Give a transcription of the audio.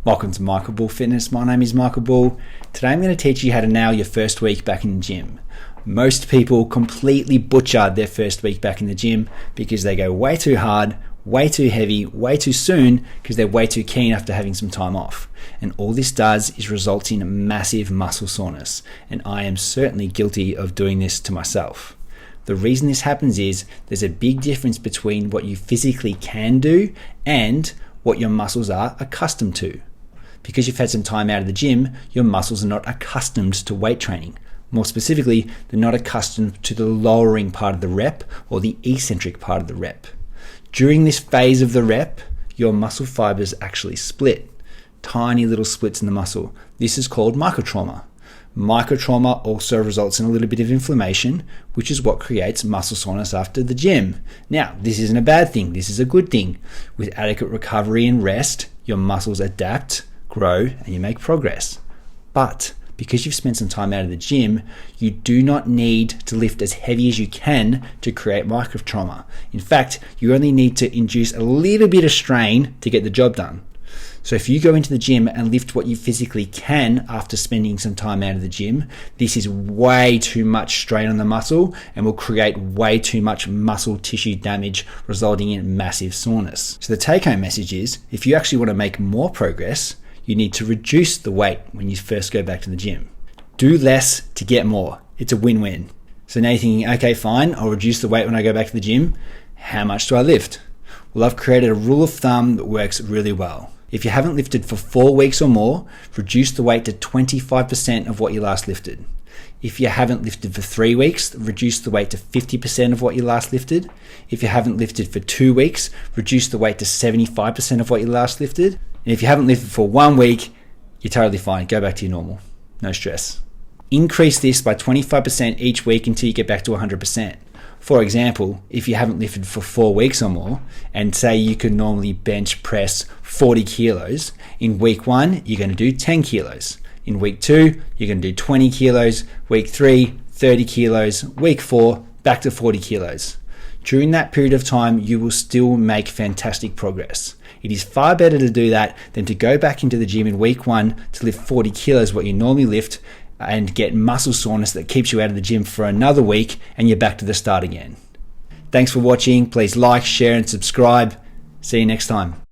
Welcome to Michael Bull Fitness. My name is Michael Bull. Today I'm going to teach you how to nail your first week back in the gym. Most people completely butcher their first week back in the gym because they go way too hard, way too heavy, way too soon because they're way too keen after having some time off. And all this does is result in massive muscle soreness. And I am certainly guilty of doing this to myself. The reason this happens is there's a big difference between what you physically can do and what your muscles are accustomed to. Because you've had some time out of the gym, your muscles are not accustomed to weight training. More specifically, they're not accustomed to the lowering part of the rep or the eccentric part of the rep. During this phase of the rep, your muscle fibers actually split. Tiny little splits in the muscle. This is called microtrauma. Microtrauma also results in a little bit of inflammation, which is what creates muscle soreness after the gym. Now, this isn't a bad thing. This is a good thing. With adequate recovery and rest, your muscles adapt, grow, and you make progress. But because you've spent some time out of the gym, you do not need to lift as heavy as you can to create microtrauma. In fact, you only need to induce a little bit of strain to get the job done. So if you go into the gym and lift what you physically can after spending some time out of the gym, this is way too much strain on the muscle and will create way too much muscle tissue damage, resulting in massive soreness. So the take-home message is, if you actually want to make more progress, you need to reduce the weight when you first go back to the gym. Do less to get more. It's a win-win. So now you're thinking, okay, fine, I'll reduce the weight when I go back to the gym. How much do I lift? Well, I've created a rule of thumb that works really well. If you haven't lifted for 4 weeks or more, reduce the weight to 25% of what you last lifted. If you haven't lifted for 3 weeks, reduce the weight to 50% of what you last lifted. If you haven't lifted for 2 weeks, reduce the weight to 75% of what you last lifted. And if you haven't lifted for 1 week, you're totally fine. Go back to your normal. No stress. Increase this by 25% each week until you get back to 100%. For example, if you haven't lifted for 4 weeks or more, and say you could normally bench press 40 kilos, in week 1, you're going to do 10 kilos. In week 2, you're going to do 20 kilos. Week 3, 30 kilos. Week 4, back to 40 kilos. During that period of time, you will still make fantastic progress. It is far better to do that than to go back into the gym in week 1 to lift 40 kilos, what you normally lift, and get muscle soreness that keeps you out of the gym for another week and you're back to the start again. Thanks for watching. Please like, share, and subscribe. See you next time.